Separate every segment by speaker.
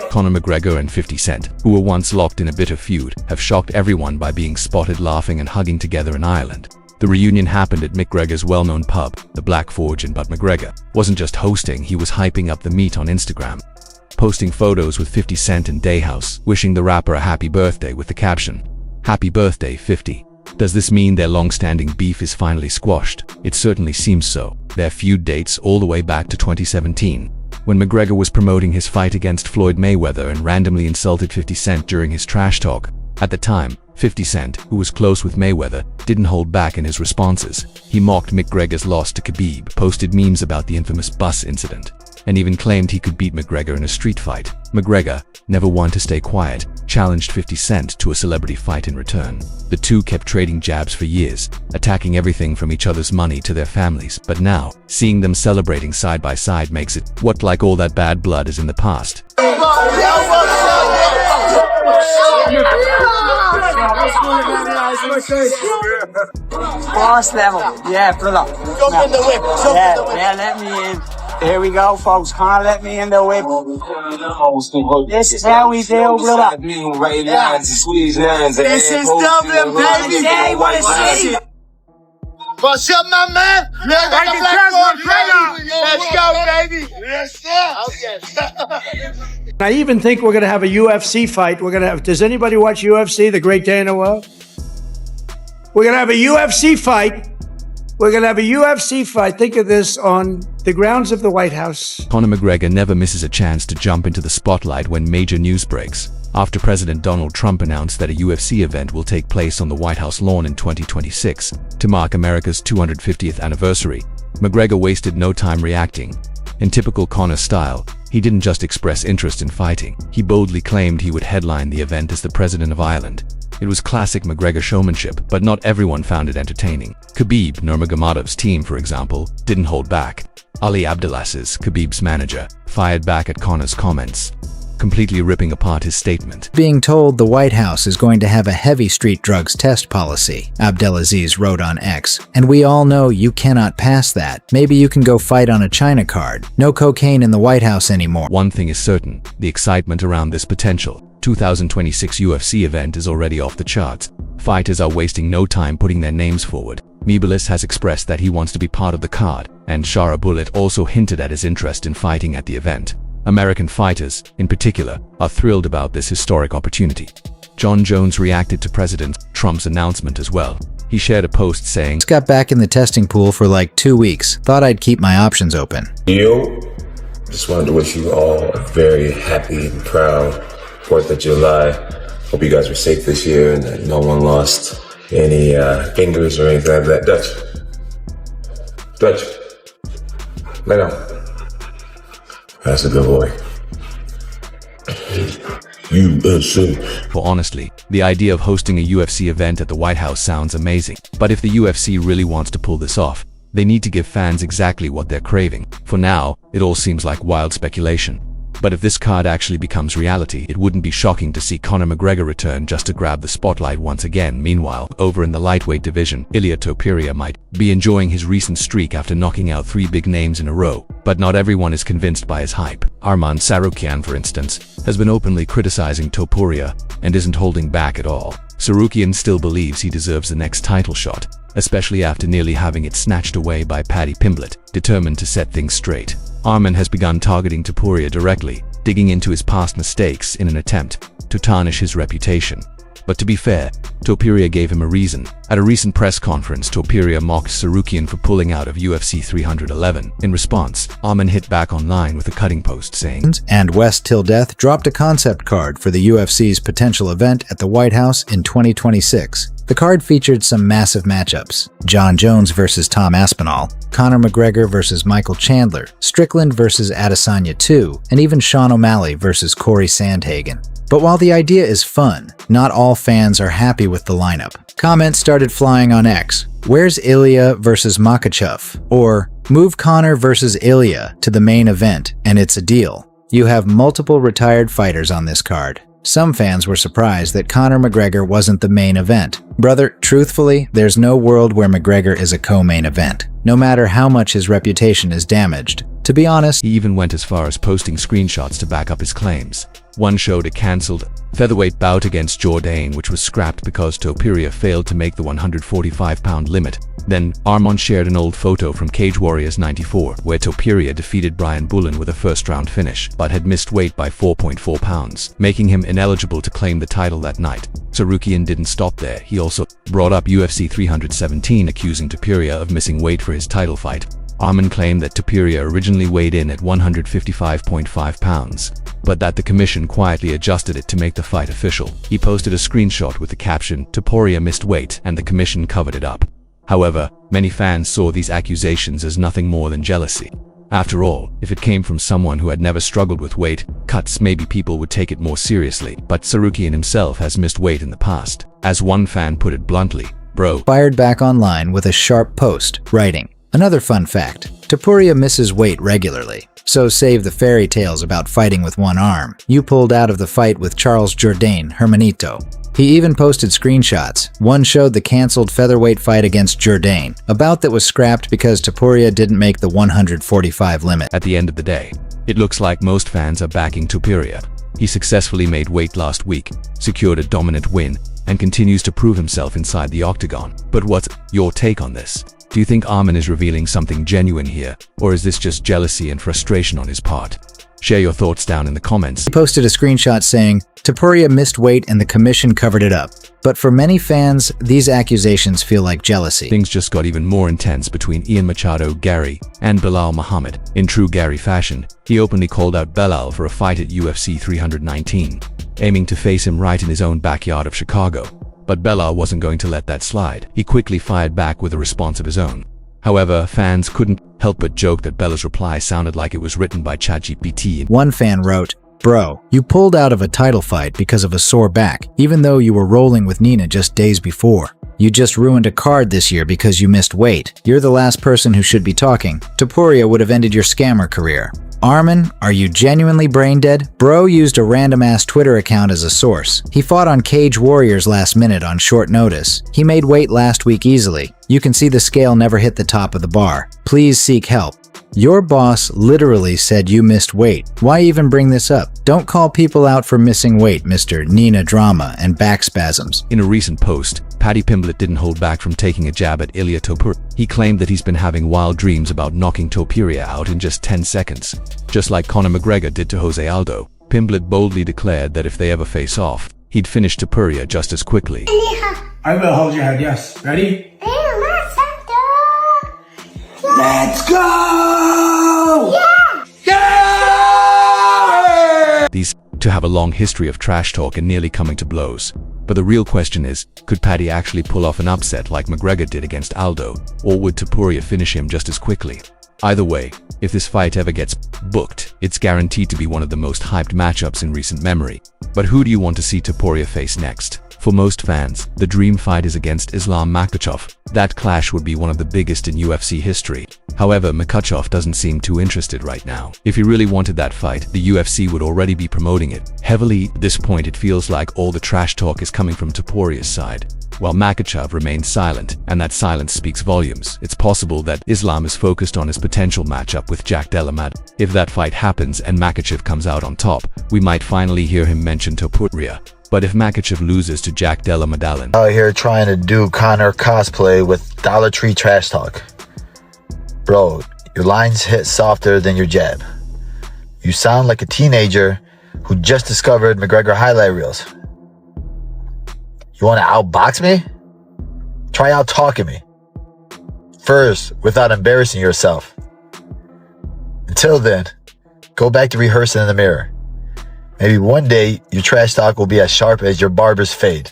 Speaker 1: Conor McGregor and 50 Cent, who were once locked in a bitter feud, have shocked everyone by being spotted laughing and hugging together in Ireland. The reunion happened at McGregor's well-known pub, the Black Forge, but McGregor wasn't just hosting, he was hyping up the meet on Instagram, posting photos with 50 Cent and Dayhouse, wishing the rapper a happy birthday with the caption, "Happy birthday, 50. Does this mean their long-standing beef is finally squashed? It certainly seems so. Their feud dates all the way back to 2017, when McGregor was promoting his fight against Floyd Mayweather and randomly insulted 50 Cent during his trash talk. At the time, 50 Cent, who was close with Mayweather, didn't hold back in his responses. He mocked McGregor's loss to Khabib, posted memes about the infamous bus incident, and even claimed he could beat McGregor in a street fight. McGregor, never one to stay quiet, challenged 50 Cent to a celebrity fight in return. The two kept trading jabs for years, attacking everything from each other's money to their families. But now, seeing them celebrating side by side makes it what like all that bad blood is in the past.
Speaker 2: Boss level, yeah, brother.
Speaker 3: Jump in the whip.
Speaker 2: Yeah, let me in. Here we go, folks. Conor, let me in the whip. This is how we do, brother.
Speaker 3: This is Dublin, baby.
Speaker 2: Hey, what a city.
Speaker 3: What's up, my man? Let's go, baby. Yes, sir. Okay.
Speaker 4: I even think we're going to have a UFC fight. Does anybody watch UFC, the great day in the world? We're going to have a UFC fight. We're going to have a UFC fight. Think of this, on the grounds of the White House.
Speaker 1: Conor McGregor never misses a chance to jump into the spotlight when major news breaks. After President Donald Trump announced that a UFC event will take place on the White House lawn in 2026 to mark America's 250th anniversary, McGregor wasted no time reacting. In typical Conor style, he didn't just express interest in fighting. He boldly claimed he would headline the event as the President of Ireland. It was classic McGregor showmanship, but not everyone found it entertaining. Khabib Nurmagomedov's team, for example, didn't hold back. Ali Abdelaziz, Khabib's manager, fired back at Conor's comments, completely ripping apart his statement.
Speaker 5: Being told the White House is going to have a heavy street drugs test policy, Abdelaziz wrote on X. And we all know you cannot pass that. Maybe you can go fight on a China card. No cocaine in the White House anymore.
Speaker 1: One thing is certain, the excitement around this potential 2026 UFC event is already off the charts. Fighters are wasting no time putting their names forward. Mibelis has expressed that he wants to be part of the card, and Shara Bullet also hinted at his interest in fighting at the event. American fighters, in particular, are thrilled about this historic opportunity. Jon Jones reacted to President Trump's announcement as well. He shared a post saying,
Speaker 5: "Just got back in the testing pool for like 2 weeks. Thought I'd keep my options open."
Speaker 6: Yo, just wanted to wish you all a very happy and proud 4th of July. Hope you guys were safe this year and that no one lost any fingers or anything like that. Dutch, lay down. That's a good boy. USA.
Speaker 1: For honestly, the idea of hosting a UFC event at the White House sounds amazing. But if the UFC really wants to pull this off, they need to give fans exactly what they're craving. For now, it all seems like wild speculation. But if this card actually becomes reality, it wouldn't be shocking to see Conor McGregor return just to grab the spotlight once again. Meanwhile, over in the lightweight division, Ilia Topuria might be enjoying his recent streak after knocking out 3 big names in a row. But not everyone is convinced by his hype. Arman Tsarukyan, for instance, has been openly criticizing Topuria and isn't holding back at all. Tsarukyan still believes he deserves the next title shot, especially after nearly having it snatched away by Paddy Pimblett, determined to set things straight. Arman has begun targeting Topuria directly, digging into his past mistakes in an attempt to tarnish his reputation. But to be fair, Topuria gave him a reason. At a recent press conference, Topuria mocked Tsarukyan for pulling out of UFC 311. In response, Arman hit back online with a cutting post saying,
Speaker 5: "And West Till Death dropped a concept card for the UFC's potential event at the White House in 2026. The card featured some massive matchups: Jon Jones versus Tom Aspinall, Conor McGregor versus Michael Chandler, Strickland versus Adesanya 2, and even Sean O'Malley versus Corey Sandhagen. But while the idea is fun, not all fans are happy with the lineup. Comments started flying on X. Where's Ilia versus Makhachev? Or, move Conor versus Ilia to the main event, and it's a deal. You have multiple retired fighters on this card. Some fans were surprised that Conor McGregor wasn't the main event. Brother, truthfully, there's no world where McGregor is a co-main event, no matter how much his reputation is damaged. To be honest,
Speaker 1: he even went as far as posting screenshots to back up his claims. One showed a cancelled featherweight bout against Jourdain, which was scrapped because Topuria failed to make the 145-pound limit. Then, Armand shared an old photo from Cage Warriors 94, where Topuria defeated Brian Bullen with a first-round finish, but had missed weight by 4.4 pounds, making him ineligible to claim the title that night. Tsarukyan didn't stop there. He also brought up UFC 317, accusing Topuria of missing weight for his title fight. Arman claimed that Topuria originally weighed in at 155.5 pounds, but that the commission quietly adjusted it to make the fight official. He posted a screenshot with the caption, "Topuria missed weight," and the commission covered it up. However, many fans saw these accusations as nothing more than jealousy. After all, if it came from someone who had never struggled with weight cuts, maybe people would take it more seriously. But Tsarukyan himself has missed weight in the past. As one fan put it bluntly, "Bro,"
Speaker 5: fired back online with a sharp post, writing, "Another fun fact, Topuria misses weight regularly. So save the fairy tales about fighting with one arm. You pulled out of the fight with Charles Jourdain, Hermanito." He even posted screenshots. One showed the cancelled featherweight fight against Jourdain, a bout that was scrapped because Topuria didn't make the 145 limit.
Speaker 1: At the end of the day, it looks like most fans are backing Topuria. He successfully made weight last week, secured a dominant win, and continues to prove himself inside the octagon. But what's your take on this? Do you think Arman is revealing something genuine here, or is this just jealousy and frustration on his part? Share your thoughts down in the comments.
Speaker 5: He posted a screenshot saying, "Topuria missed weight and the commission covered it up." But for many fans, these accusations feel like jealousy.
Speaker 1: Things just got even more intense between Ian Machado, Gary, and Belal Muhammad. In true Gary fashion, he openly called out Belal for a fight at UFC 319, aiming to face him right in his own backyard of Chicago. But Belal wasn't going to let that slide. He quickly fired back with a response of his own. However, fans couldn't help but joke that Bella's reply sounded like it was written by ChatGPT.
Speaker 5: One fan wrote, "Bro, you pulled out of a title fight because of a sore back, even though you were rolling with Nina just days before. You just ruined a card this year because you missed weight. You're the last person who should be talking. Topuria would have ended your scammer career." Arman, are you genuinely brain dead? Bro used a random-ass Twitter account as a source. He fought on Cage Warriors last minute on short notice. He made weight last week easily. You can see the scale never hit the top of the bar. Please seek help. Your boss literally said you missed weight. Why even bring this up? Don't call people out for missing weight, Mr. Nina Drama and back spasms.
Speaker 1: In a recent post, Paddy Pimblett didn't hold back from taking a jab at Ilia Topuria. He claimed that he's been having wild dreams about knocking Topuria out in just 10 seconds. Just like Conor McGregor did to Jose Aldo, Pimblett boldly declared that if they ever face off, he'd finish Topuria just as quickly.
Speaker 4: I will hold your head, yes. Ready? Let's go! Yeah!
Speaker 1: These to have a long history of trash talk and nearly coming to blows. But the real question is, could Paddy actually pull off an upset like McGregor did against Aldo, or would Topuria finish him just as quickly? Either way, if this fight ever gets booked, it's guaranteed to be one of the most hyped matchups in recent memory. But who do you want to see Topuria face next? For most fans, the dream fight is against Islam Makhachev. That clash would be one of the biggest in UFC history. However, Makhachev doesn't seem too interested right now. If he really wanted that fight, the UFC would already be promoting it heavily. At this point, it feels like all the trash talk is coming from Topuria's side, while Makhachev remains silent, and that silence speaks volumes. It's possible that Islam is focused on his potential matchup with Jack Della Maddalena. If that fight happens and Makhachev comes out on top, we might finally hear him mention Topuria. But if Makhachev loses to Jack Della Maddalena,
Speaker 7: out here trying to do Conor cosplay with Dollar Tree trash talk. Bro, your lines hit softer than your jab. You sound like a teenager who just discovered McGregor highlight reels. You want to outbox me? Try out talking me. First, without embarrassing yourself. Until then, go back to rehearsing in the mirror. Maybe one day, your trash talk will be as sharp as your barber's fade.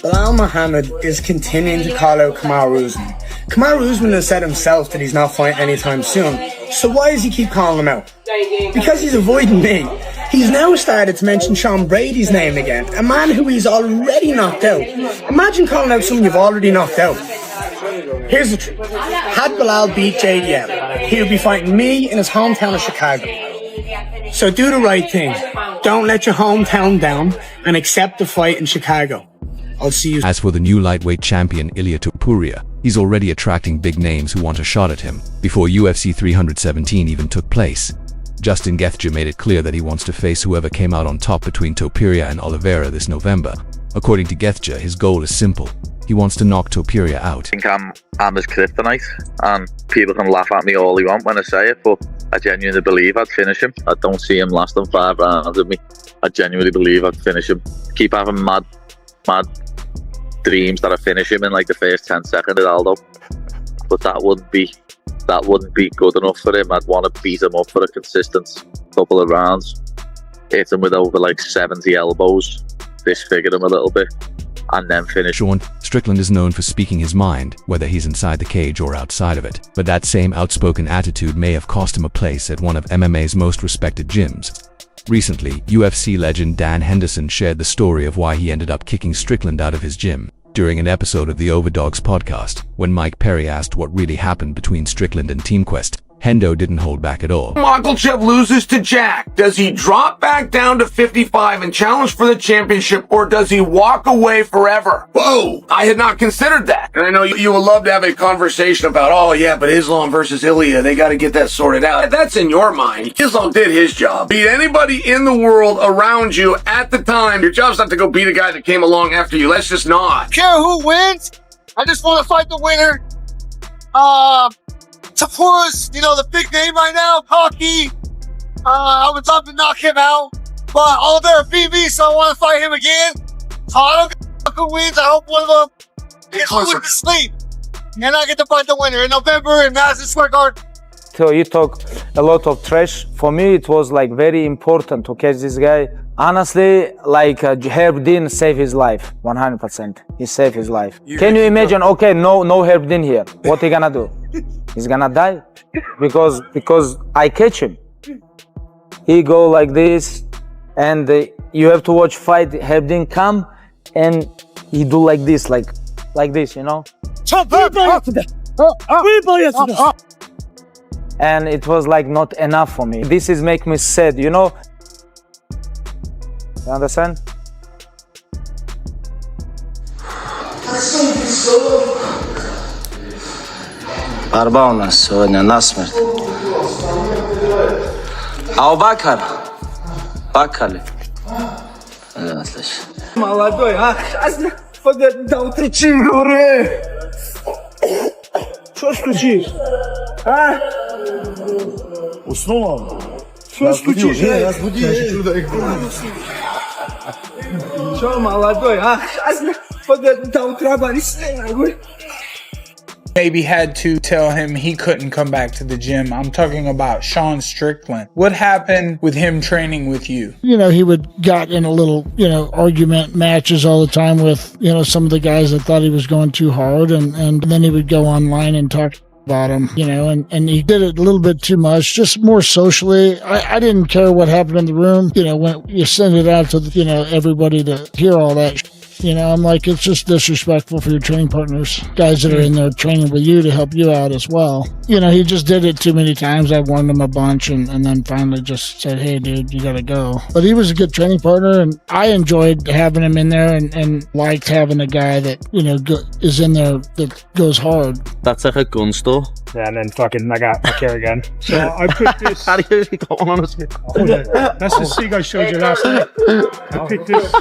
Speaker 2: Belal Muhammad is continuing to call out Kamaru Usman. Kamaru Usman has said himself that he's not fighting anytime soon. So why does he keep calling him out? Because he's avoiding me. He's now started to mention Sean Brady's name again, a man who he's already knocked out. Imagine calling out someone you've already knocked out. Here's the truth. Had Bilal beat JDM, he would be fighting me in his hometown of Chicago. So do the right thing. Don't let your hometown down and accept the fight in Chicago. I'll see you.
Speaker 1: As for the new lightweight champion Ilia Topuria, he's already attracting big names who want a shot at him before UFC 317 even took place. Justin Gaethje made it clear that he wants to face whoever came out on top between Topuria and Oliveira this November. According to Gaethje, his goal is simple. He wants to knock Topuria out.
Speaker 8: I think I'm his kryptonite, and people can laugh at me all they want when I say it, but I genuinely believe I'd finish him. I don't see him lasting 5 rounds with me. I genuinely believe I'd finish him. Keep having mad dreams that I finish him in like the first 10 seconds at Aldo, but that wouldn't be good enough for him. I'd want to beat him up for a consistent couple of rounds, hit him with over like 70 elbows, disfigure him a little bit, and then finish.
Speaker 1: Sean Strickland is known for speaking his mind, whether he's inside the cage or outside of it. But that same outspoken attitude may have cost him a place at one of MMA's most respected gyms. Recently, UFC legend Dan Henderson shared the story of why he ended up kicking Strickland out of his gym. During an episode of the Overdogs podcast, when Mike Perry asked what really happened between Strickland and Team Quest, Hendo didn't hold back at all.
Speaker 9: Makhachev loses to Jack. Does he drop back down to 55 and challenge for the championship, or does he walk away forever? Whoa! I had not considered that. And I know you would love to have a conversation about, oh yeah, but Islam versus Ilia, they got to get that sorted out. That's in your mind. Islam did his job. Beat anybody in the world around you at the time. Your job's not to go beat a guy that came along after you. Let's just not.
Speaker 3: Care who wins. I just want to fight the winner. Tapura's, the big name right now, Cocky. I would love to knock him out, but Oliveira beat me, so I want to fight him again. So I don't care who wins. I hope one of them gets put to sleep, and I get to fight the winner in November in Madison Square Garden.
Speaker 10: So you talk a lot of trash. For me, it was like very important to catch this guy. Honestly, like Herb Dean saved his life, 100%. He saved his life. Can you imagine? Okay, no Herb Dean here. What he gonna do? He's gonna die because I catch him. He go like this, and you have to watch fight. Herb Dean come and he do like this, like this, And it was like not enough for me. This is make me sad, You understand?
Speaker 2: Арба у нас сегодня насмерть. А Бакар? Бакали. Молодой, да утечи, горе. Что стучишь? А?
Speaker 3: Уснул он?
Speaker 2: Что стучишь? Что, молодой, до утра борись.
Speaker 11: Maybe had to tell him he couldn't come back to the gym. I'm talking about Sean Strickland. What happened with him training with you?
Speaker 12: He would got in a little, argument matches all the time with, some of the guys that thought he was going too hard. And then he would go online and talk about him, and he did it a little bit too much, just more socially. I didn't care what happened in the room, when you send it out to, everybody to hear all that. I'm like, it's just disrespectful for your training partners, guys that are in there training with you to help you out as well. He just did it too many times. I warned him a bunch and then finally just said, hey, dude, you got to go. But he was a good training partner, and I enjoyed having him in there and liked having a guy that, is in there that goes hard.
Speaker 13: That's like a gun store.
Speaker 14: Yeah, and then I got my care again. So I put this.
Speaker 13: How do you go on us?
Speaker 14: That's the Seagull I showed you last night. I picked this.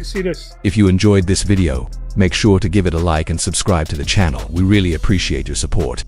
Speaker 14: See this.
Speaker 1: If you enjoyed this video, make sure to give it a like and subscribe to the channel. We really appreciate your support.